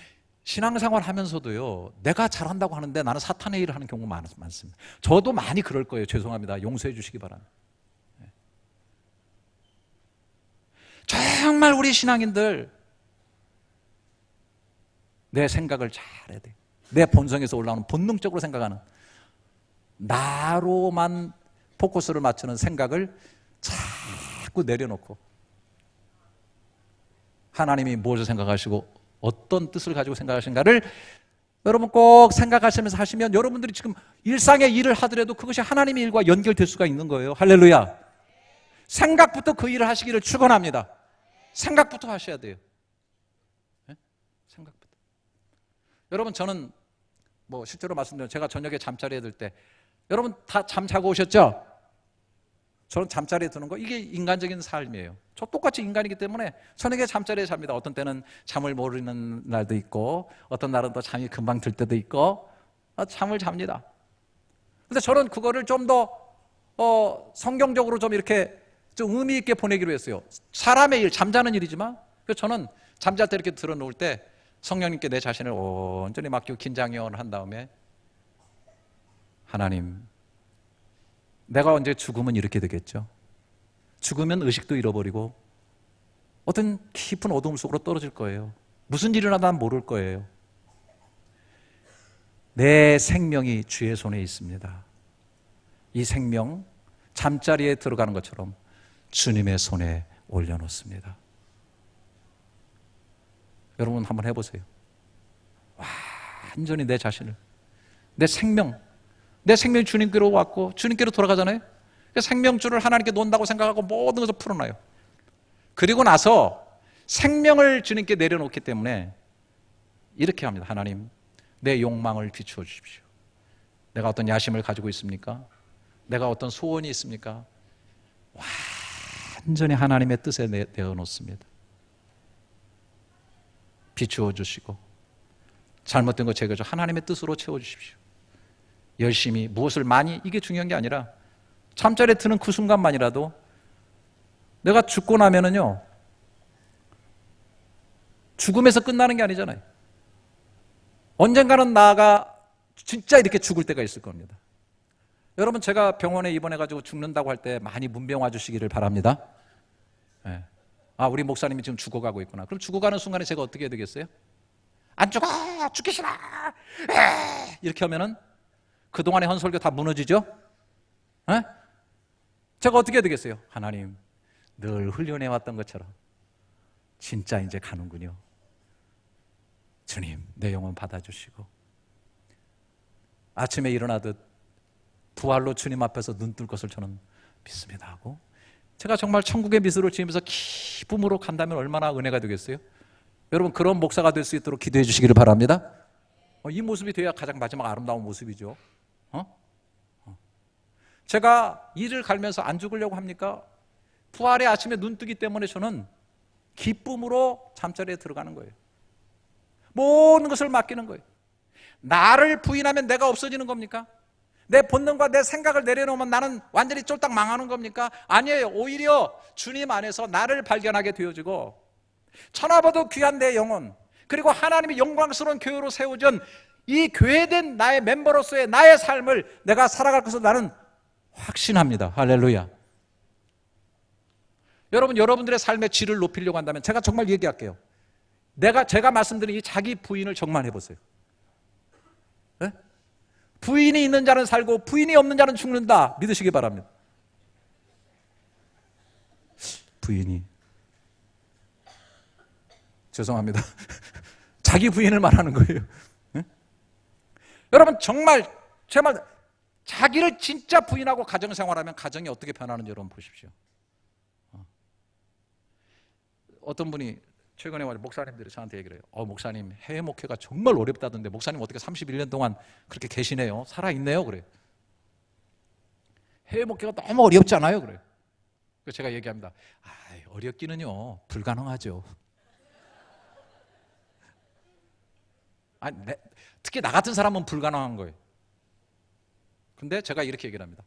신앙생활 하면서도요, 내가 잘한다고 하는데 나는 사탄의 일을 하는 경우가 많습니다. 저도 많이 그럴 거예요. 죄송합니다. 용서해 주시기 바랍니다. 정말 우리 신앙인들 내 생각을 잘해야 돼요. 내 본성에서 올라오는 본능적으로 생각하는, 나로만 포커스를 맞추는 생각을 자꾸 내려놓고 하나님이 무엇을 생각하시고 어떤 뜻을 가지고 생각하신가를 여러분 꼭 생각하시면서 하시면 여러분들이 지금 일상의 일을 하더라도 그것이 하나님의 일과 연결될 수가 있는 거예요. 할렐루야. 생각부터 그 일을 하시기를 축원합니다. 생각부터 하셔야 돼요. 네? 생각부터. 여러분 저는 뭐 실제로 말씀드리면 제가 저녁에 잠자리에 들 때 여러분 다 잠자고 오셨죠? 저는 잠자리에 드는 거 이게 인간적인 삶이에요. 저 똑같이 인간이기 때문에 저녁에 잠자리에 잡니다. 어떤 때는 잠을 모르는 날도 있고 어떤 날은 또 잠이 금방 들 때도 있고 잠을 잡니다. 근데 저는 그거를 좀 더 성경적으로 좀 이렇게 좀 의미 있게 보내기로 했어요. 사람의 일, 잠자는 일이지만 그래서 저는 잠잘 때 이렇게 들어놓을 때 성령님께 내 자신을 온전히 맡기고 긴장을 한 다음에 하나님, 내가 언제 죽으면 이렇게 되겠죠. 죽으면 의식도 잃어버리고 어떤 깊은 어둠 속으로 떨어질 거예요. 무슨 일이 일어나도 난 모를 거예요. 내 생명이 주의 손에 있습니다. 이 생명 잠자리에 들어가는 것처럼 주님의 손에 올려놓습니다. 여러분 한번 해보세요. 완전히 내 자신을, 내 생명이 주님께로 왔고 주님께로 돌아가잖아요. 생명줄을 하나님께 놓는다고 생각하고 모든 것을 풀어놔요. 그리고 나서 생명을 주님께 내려놓기 때문에 이렇게 합니다. 하나님, 내 욕망을 비추어 주십시오. 내가 어떤 야심을 가지고 있습니까? 내가 어떤 소원이 있습니까? 완전히 하나님의 뜻에 내어놓습니다. 비추어 주시고 잘못된 거 제거해서 하나님의 뜻으로 채워주십시오. 열심히 무엇을 많이, 이게 중요한 게 아니라 잠자리에 드는 그 순간만이라도 내가 죽고 나면은요, 죽음에서 끝나는 게 아니잖아요. 언젠가는 나가 진짜 이렇게 죽을 때가 있을 겁니다. 여러분 제가 병원에 입원해가지고 죽는다고 할 때 많이 문병 와주시기를 바랍니다. 네. 아, 우리 목사님이 지금 죽어가고 있구나. 그럼 죽어가는 순간에 제가 어떻게 해야 되겠어요? 안 죽어! 죽기 싫어! 이렇게 하면은 그동안의 헌설교 다 무너지죠? 네? 제가 어떻게 해야 되겠어요? 하나님, 늘 훈련해왔던 것처럼 진짜 이제 가는군요. 주님, 내 영혼 받아주시고 아침에 일어나듯 부활로 주님 앞에서 눈 뜰 것을 저는 믿습니다 하고, 제가 정말 천국의 미소를 지으면서 기쁨으로 간다면 얼마나 은혜가 되겠어요? 여러분 그런 목사가 될 수 있도록 기도해 주시기를 바랍니다. 이 모습이 돼야 가장 마지막 아름다운 모습이죠. 제가 이를 갈면서 안 죽으려고 합니까? 부활의 아침에 눈 뜨기 때문에 저는 기쁨으로 잠자리에 들어가는 거예요. 모든 것을 맡기는 거예요. 나를 부인하면 내가 없어지는 겁니까? 내 본능과 내 생각을 내려놓으면 나는 완전히 쫄딱 망하는 겁니까? 아니에요. 오히려 주님 안에서 나를 발견하게 되어지고 천하보다 귀한 내 영혼, 그리고 하나님이 영광스러운 교회로 세워준 이 교회된 나의 멤버로서의 나의 삶을 내가 살아갈 것을 나는 확신합니다. 할렐루야. 여러분, 여러분들의 삶의 질을 높이려고 한다면 제가 정말 얘기할게요. 제가 말씀드린 이 자기 부인을 정말 해보세요. 네? 부인이 있는 자는 살고 부인이 없는 자는 죽는다. 믿으시기 바랍니다. 부인이, 죄송합니다. 자기 부인을 말하는 거예요. 네? 여러분 정말 제말 자기를 진짜 부인하고 가정생활하면 가정이 어떻게 변하는지 여러분 보십시오. 어떤 분이 최근에 목사님들이 저한테 얘기를 해요. 목사님 해외 목회가 정말 어렵다던데 목사님 어떻게 31년 동안 그렇게 계시네요? 살아있네요? 그래요. 해외 목회가 너무 어렵지 않아요? 그래요. 그래서 제가 얘기합니다. 어렵기는요 불가능하죠. 특히 나 같은 사람은 불가능한 거예요. 근데 제가 이렇게 얘기를 합니다.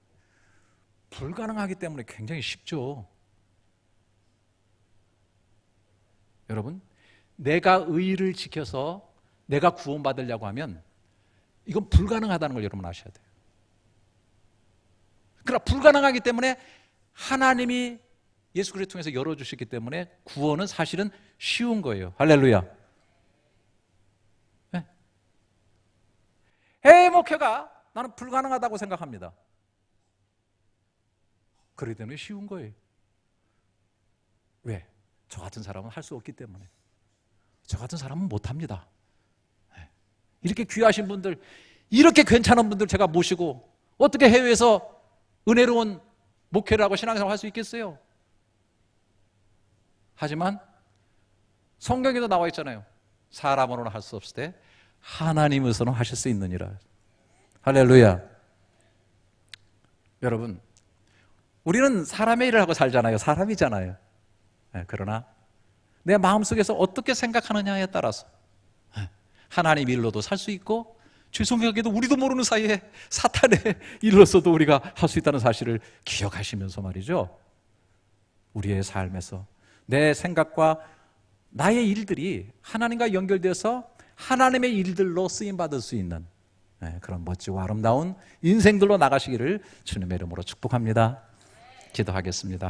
불가능하기 때문에 굉장히 쉽죠. 여러분, 내가 의의를 지켜서 내가 구원받으려고 하면 이건 불가능하다는 걸 여러분 아셔야 돼요. 그러나 불가능하기 때문에 하나님이 예수 그리스도를 통해서 열어주셨기 때문에 구원은 사실은 쉬운 거예요. 할렐루야. 네. 해외 목회가 나는 불가능하다고 생각합니다. 그렇기 때문에 쉬운 거예요. 왜? 저 같은 사람은 할 수 없기 때문에. 저 같은 사람은 못합니다. 이렇게 귀하신 분들, 이렇게 괜찮은 분들 제가 모시고 어떻게 해외에서 은혜로운 목회를 하고 신앙생활을 할 수 있겠어요? 하지만 성경에도 나와 있잖아요. 사람으로는 할 수 없을 때 하나님으로서는 하실 수 있느니라. 할렐루야. 여러분, 우리는 사람의 일을 하고 살잖아요. 사람이잖아요. 그러나 내 마음속에서 어떻게 생각하느냐에 따라서 하나님 일로도 살 수 있고, 죄송하게도 우리도 모르는 사이에 사탄의 일로서도 우리가 할 수 있다는 사실을 기억하시면서 말이죠, 우리의 삶에서 내 생각과 나의 일들이 하나님과 연결돼서 하나님의 일들로 쓰임받을 수 있는 그런 멋지고 아름다운 인생들로 나가시기를 주님의 이름으로 축복합니다. 기도하겠습니다.